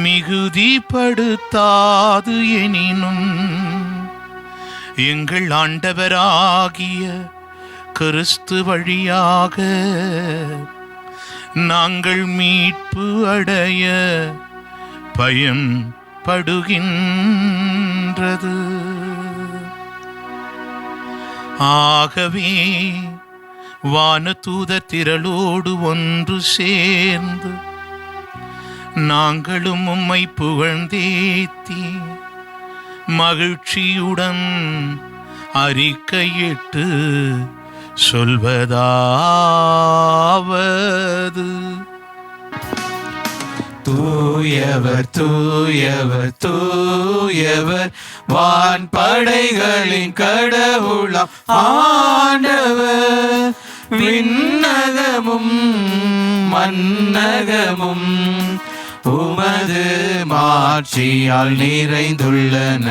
மிகுதிப்படுத்தாது எனினும், எங்கள் ஆண்டவராகிய கிறிஸ்து வழியாக நாங்கள் மீட்பு அடைய பயன்படுகின்றது. ஆகவே வானதூதர் திரளோடு ஒன்று சேர்ந்து நாங்களும் உம்மை புகழ்ந்தேத்தி மகிழ்ச்சியுடன் அறிக்கையிட்டு சொல்வதாவது: தூயவர் தூயவர் தூயவர் வான் படைகளின் கடவுளாம் ஆண்டவர், விண்ணகமும் மன்னகமும் உமது மாட்சியால் நிறைந்துள்ளன.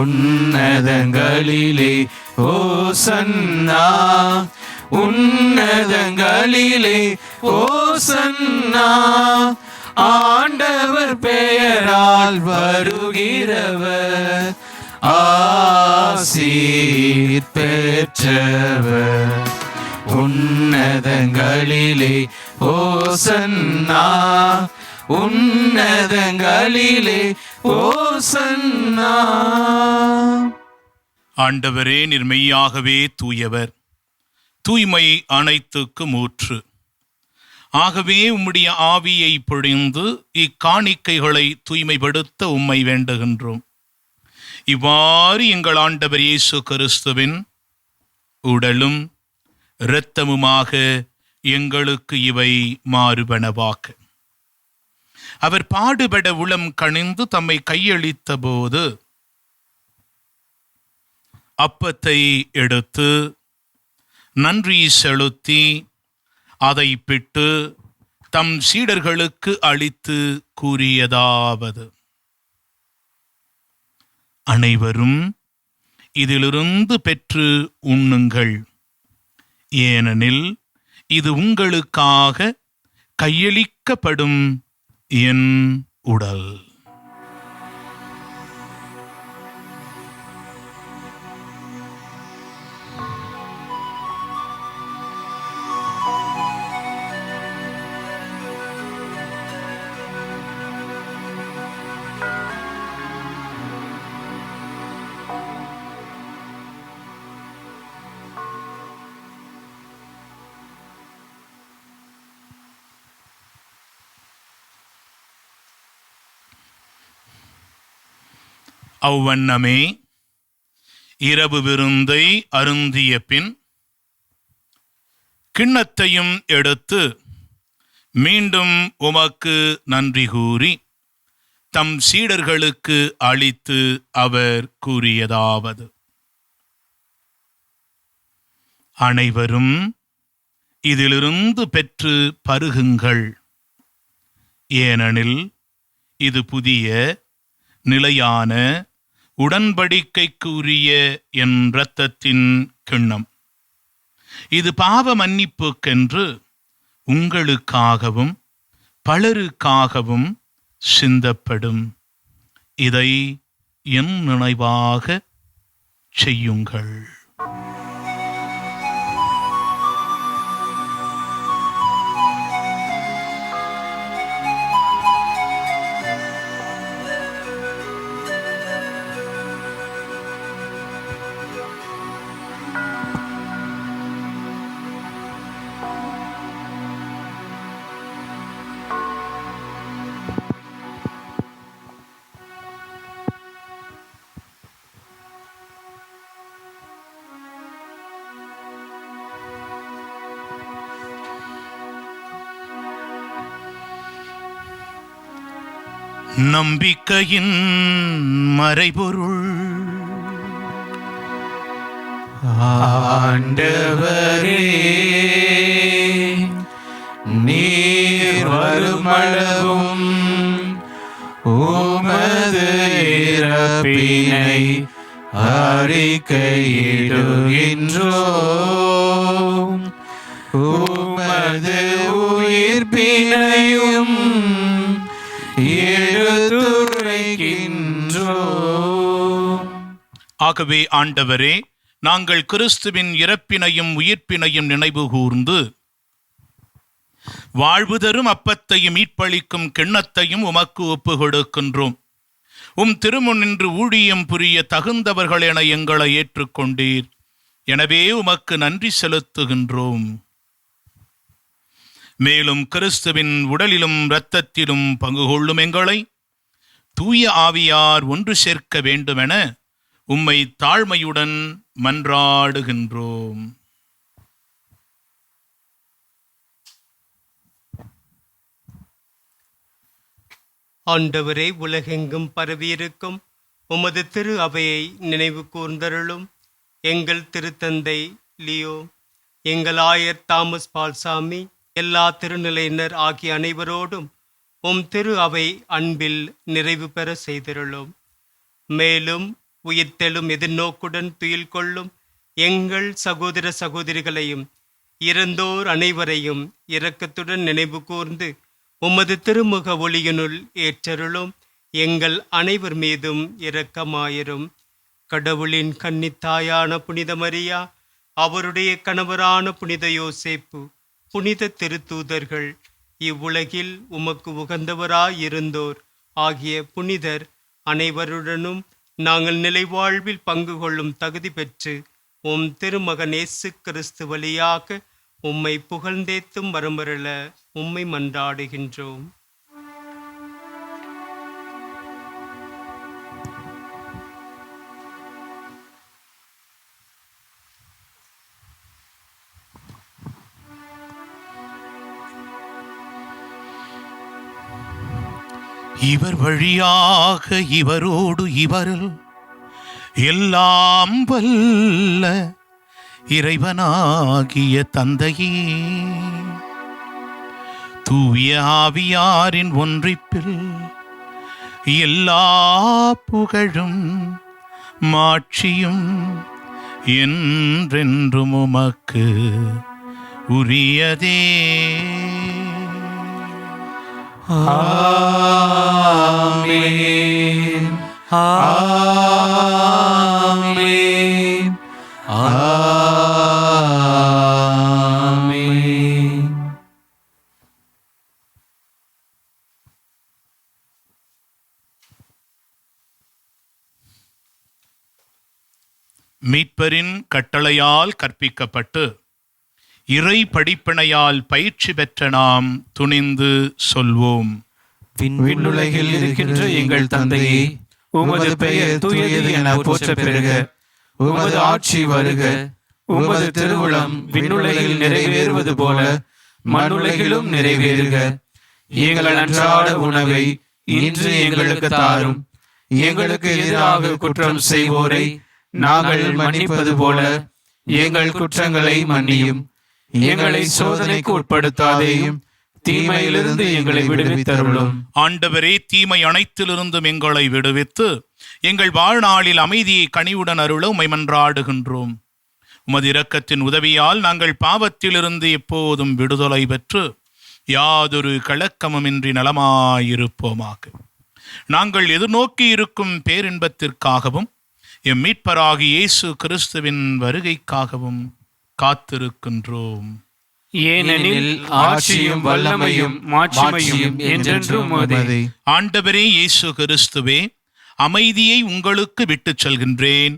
உன்னதங்களிலே ஓசன்னா, உன்னதங்களிலே ஓசன்னா. ஆண்டவர் பெயரால் வருகிறவர் ஆசீர் பெற்றவர். உன்னதங்களிலே ஓசன்னா, உன்னதங்களிலே ஓசன்னா. ஆண்டவரே, நீர் மெய்யாகவே தூயவர், தூய்மை அனைத்துக்கும் ஊற்று. ஆகவே உம்முடைய ஆவியை பொழிந்து இக்காணிக்கைகளை தூய்மைப்படுத்த உம்மை வேண்டுகின்றோம். இவ்வாறு எங்கள் ஆண்டவர் இயேசு கிறிஸ்துவின் உடலும் இரத்தமுமாக எங்களுக்கு இவை மாறுபனவாக. அவர் பாடுபட உளம் கனிந்து தம்மை கையளித்த போது அப்பத்தை எடுத்து நன்றி செலுத்தி அதை பிட்டு தம் சீடர்களுக்கு அளித்து கூறியதாவது: அனைவரும் இதிலிருந்து பெற்று உண்ணுங்கள், ஏனெனில் இது உங்களுக்காக கையளிக்கப்படும் என் உடல். அவ்வண்ணமே இரவு விருந்தை அருந்திய பின் கிண்ணத்தையும் எடுத்து மீண்டும் உமக்கு நன்றி கூறி தம் சீடர்களுக்கு அளித்து அவர் கூறியதாவது: அனைவரும் இதிலிருந்து பெற்று பருகுங்கள், ஏனெனில் இது புதிய நிலையான உடன்படிக்கைக்கு உரிய என் இரத்தத்தின் கிண்ணம். இது பாவ மன்னிப்புக்கென்று உங்களுக்காகவும் பலருக்காகவும் சிந்தப்படும். இதை என் நினைவாக செய்யுங்கள். நம்பிக்கையின் மறைபொருள். ஆண்டவரே, நீர் வருமளவும் உமது இறப்பினை அறிக்கையிடுகின்றோம். உமது உயிர்ப்பினையும் எடுத்துரைக்கின்றோம். ஆகவே ஆண்டவரே, நாங்கள் கிறிஸ்துவின் இறப்பினையும் உயிர்ப்பினையும் நினைவு கூர்ந்து வாழ்வு தரும் அப்பத்தையும் மீட்பளிக்கும் கிண்ணத்தையும் உமக்கு ஒப்பு கொடுக்கின்றோம். உம் திருமுன்னின்று ஊழியம் புரிய தகுந்தவர்கள் என எங்களை ஏற்றுக்கொண்டீர். எனவே உமக்கு நன்றி செலுத்துகின்றோம். மேலும் கிறிஸ்துவின் உடலிலும் இரத்தத்திலும் பங்கு கொள்ளும் எங்களை தூய ஆவியார் ஒன்று சேர்க்க வேண்டுமென உம்மை தாழ்மையுடன் மன்றாடுகின்றோம். ஆண்டவரே, உலகெங்கும் பரவியிருக்கும் உமது திரு அவையை நினைவு கூர்ந்தருளும். எங்கள் திருத்தந்தை லியோ எங்கள் ஆயர் தாமஸ் பால்சாமி, எல்லா திருநிலையினர் ஆகிய அனைவரோடும் திரு அவை அன்பில் நிறைவு பெற செய்திருளும். மேலும் உயிர்த்தெழும் எதிர்நோக்குடன் துயில் கொள்ளும் எங்கள் சகோதர சகோதரிகளையும் இறந்தோர் அனைவரையும் இரக்கத்துடன் நினைவு கூர்ந்து உமது திருமுக ஒளியினுள் ஏற்றருளும். எங்கள் அனைவர் மீதும் இரக்கமாயிரும். கடவுளின் கன்னித்தாயான புனித மரியா, அவருடைய கணவரான புனித யோசேப்பு, புனித திருத்தூதர்கள், இவ்வுலகில் உமக்கு உகந்தவராயிருந்தோர் ஆகிய புனிதர் அனைவருடனும் நாங்கள் நிலைவாழ்வில் பங்கு கொள்ளும் தகுதி பெற்று திருமகன் இயேசு கிறிஸ்து வழியாக உம்மை புகழ்ந்தேத்தும் வரமருள உம்மை மன்றாடுகின்றோம். இவர் வழியாக இவரோடு இவரில் எல்லாம் வல்ல இறைவனாகிய தந்தையே, தூய ஆவியாரின் ஒன்றிப்பில் எல்லா புகழும் மாட்சியும் என்றென்றும் உமக்கு உரியதே. ஆமென். ஆமென். ஆமென். மீட்பரின் கட்டளையால் கற்பிக்கப்பட்டு இறை படிப்பினையால் பயிற்சி பெற்ற நாம் துணிந்து சொல்வோம். விண்ணுலகில் இருக்கின்ற எங்கள் தந்தையே, உமது பெயர் தூயது என போற்ற பெறுக. உமது ஆட்சி வருக. உமது திருவுளம் விண்ணுலகில் நிறைவேறுவது போல மண்ணுலகிலும் நிறைவேறுக. எங்கள் அன்றாட உணவை இன்று எங்களுக்கு தாரும். எங்களுக்கு எதிராக குற்றம் செய்வோரை நாங்கள் மன்னிப்பது போல எங்கள் குற்றங்களை மன்னியும். எங்களை சோதனைக்கு உட்படுத்தாதேயும், தீமையிலிருந்து எங்களை விடுவித்தருளும். ஆண்டவரே, தீமை அனைத்திலிருந்தும் எங்களை விடுவித்து எங்கள் வாழ்நாளில் அமைதியை கனிவுடன் அருள உம்மை மன்றாடுகின்றோம். உமது இரக்கத்தின் உதவியால் நாங்கள் பாவத்திலிருந்து எப்போதும் விடுதலை பெற்று யாதொரு கலக்கமுமின்றி நலமாயிருப்போமாக. நாங்கள் எதிர்நோக்கி இருக்கும் பேரின்பத்திற்காகவும் எம் மீட்பராகி இயேசு கிறிஸ்துவின் வருகைக்காகவும் காத்திருக்கின்றோம். ஏனெனில் ஆட்சியும் வல்லமையும் மாட்சிமையும் என்றென்றும் உமதே. ஆண்டவரே இயேசு கிறிஸ்துவே, அமைதியை உங்களுக்கு விட்டுச் செல்கின்றேன்,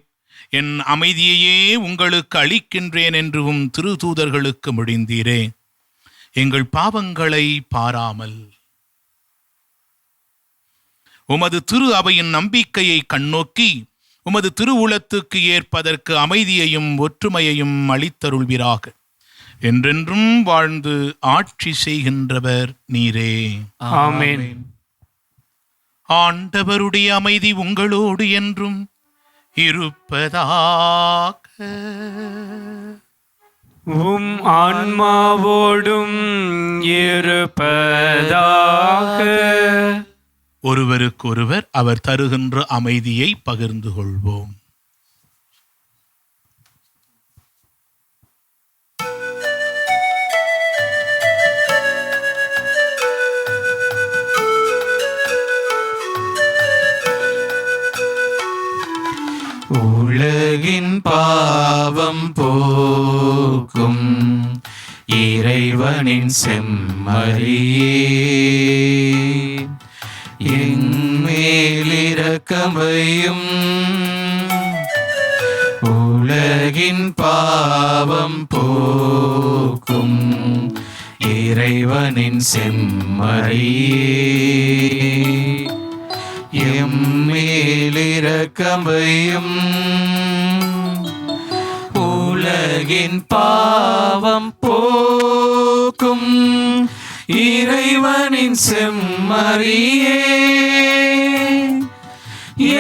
என் அமைதியையே உங்களுக்கு அளிக்கின்றேன் என்றும் திருதூதர்களுக்கு முடிந்தீரே. எங்கள் பாவங்களை பாராமல் உமது திரு அவையின் நம்பிக்கையை கண்ணோக்கி உமது திருவுளத்துக்கு ஏற்பதற்கு அமைதியையும் ஒற்றுமையையும் அளித்தருள்வீராக. என்றென்றும் வாழ்ந்து ஆட்சி செய்கின்றவர் நீரே. ஆமென். ஆண்டவருடைய அமைதி உங்களோடு என்றும் இருப்பதாக. உம் ஆன்மாவோடும் இருப்பதாக. ஒருவருக்கொருவர் அவர் தருகின்ற அமைதியை பகிர்ந்து கொள்வோம். உலகின் பாவம் போக்கும் இறைவனின் செம்மறியே, என்மேல் இரக்கம் வையும். உலகின் பாவம் போக்கும் இறைவனின் செம்மறியே, எம்மேல் இரக்கம் வையும். உலகின் பாவம் போக்கும் இறைவனின் செம்மறியே,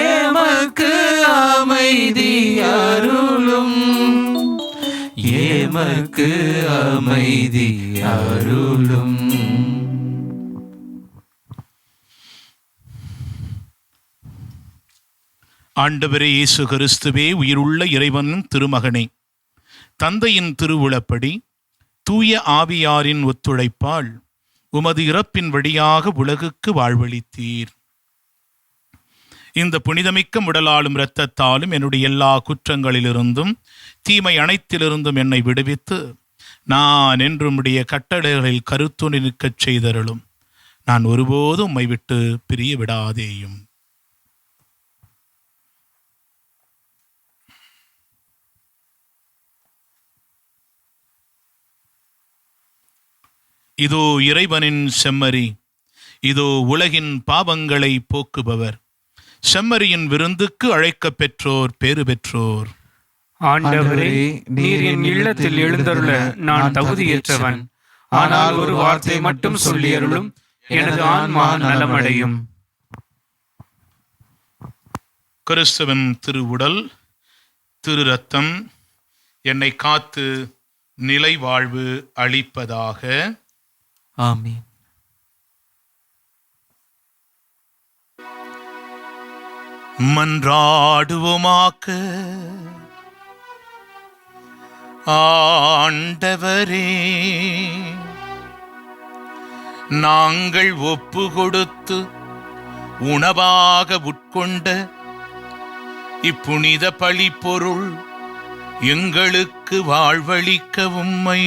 எமக்கு அமைதி அருளும். எமக்கு அமைதி அருளும். ஆண்டவரே இயேசு கிறிஸ்துவே, உயிருள்ள இறைவனின் திருமகனே, தந்தையின் திருவுளப்படி தூய ஆவியாரின் ஒத்துழைப்பால் உமது இறப்பின் வழியாக உலகுக்கு வாழ்வளித்தீர். இந்த புனிதமிக்க உடலாலும் இரத்தத்தாலும் என்னுடைய எல்லா குற்றங்களிலிருந்தும் தீமை அனைத்திலிருந்தும் என்னை விடுவித்து நான் என்றும் உடைய கட்டளைகளில் கருத்துணி நிற்கச் செய்தருளும். நான் ஒருபோதும் உம்மை விட்டு பிரிய விடாதேயும். இதோ இறைவனின் செம்மறி, இதோ உலகின் பாவங்களை போக்குபவர். செம்மறியின் விருந்துக்கு அழைக்கப் பெற்றோர் பேறு பெற்றோர். ஆண்டவரே, நீர் என் இல்லத்தில் எழுந்தருள நான் தகுதியற்றவன். ஆனால் ஒரு வார்த்தை மட்டும் சொல்லியருளும், எனது ஆன்மா நலமடையும். கிறிஸ்துவின் திருவுடல் திரு ரத்தம் என்னை காத்து நிலை வாழ்வு அளிப்பதாக. ஆமீன். மன்றாடுவோமாக்க. ஆண்டவரே, நாங்கள் ஒப்பு கொடுத்து உணவாக உட்கொண்ட இப்புனித பழிப்பொருள் எங்களுக்கு வாழ்வளிக்க உம்மை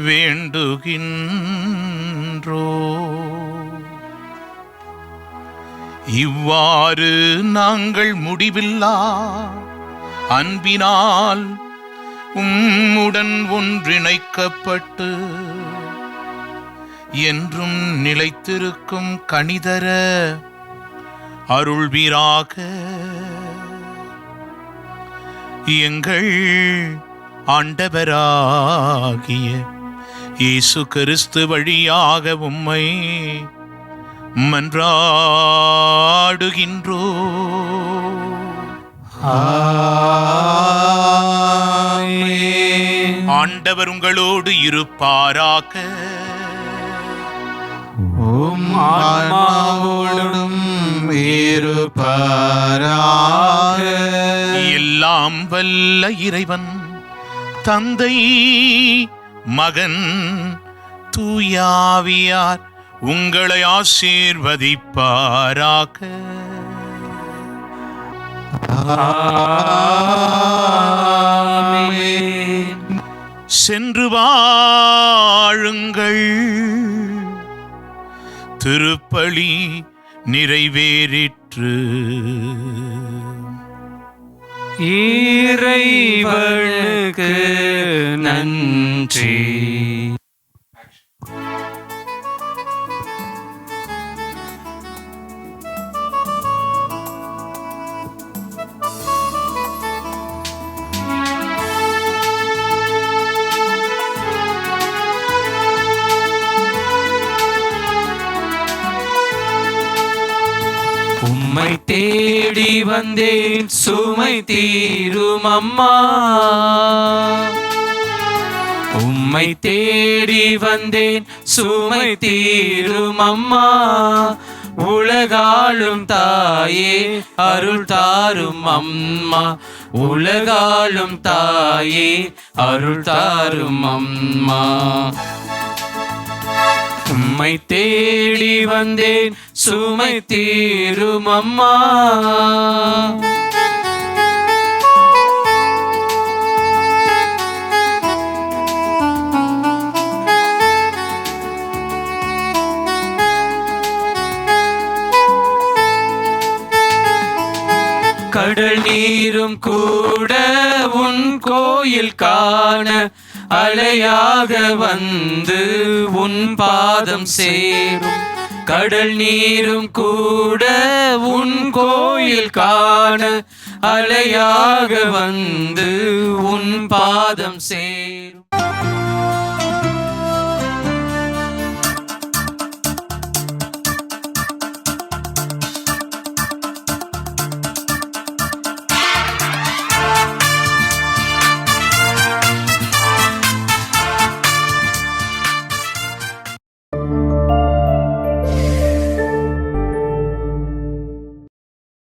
வேண்டுகின்றோ. இவ்வாறு நாங்கள் முடிவில்லா அன்பினால் உம்முடன் ஒன்றிணைக்கப்பட்டு என்றும் நிலைத்திருக்கும் கனிதர அருள்வீராக. எங்கள் ஆண்டவராகிய இயேசு கிறிஸ்து வழியாக உம்மை மன்றாடுகின்றோ. ஆண்டவர் உங்களோடு இருப்பாராக. உம் ஆன்மாவோடும் இருப்பாராக. எல்லாம் வல்ல இறைவன் தந்தை, மகன், தூயாவியார் உங்களை ஆசீர்வதிப்பாராக. ஆமென். சென்று வாழுங்கள். திருப்பலி நிறைவேறிற்று. இறைவனுக்கு நன்றி. உம்மை தேடி வந்தேன் சுமை தீரும் அம்மா. உம்மை தேடி வந்தேன் சுமை தீரும் அம்மா. உலகாளும் தாயே அருள் தாரும் அம்மா. உலகாளும் தாயே அருள் தாரும் அம்மா. உம்மை தேடி வந்தேன் சுமை தீரும் அம்மா. கடல் நீரும் கூட உன் கோயில் காண அலையாக வந்து உன் பாதம் சேரும். கடல் நீரும் கூட உன் கோயில் காண அலையாக வந்து உன் பாதம் சேரும்.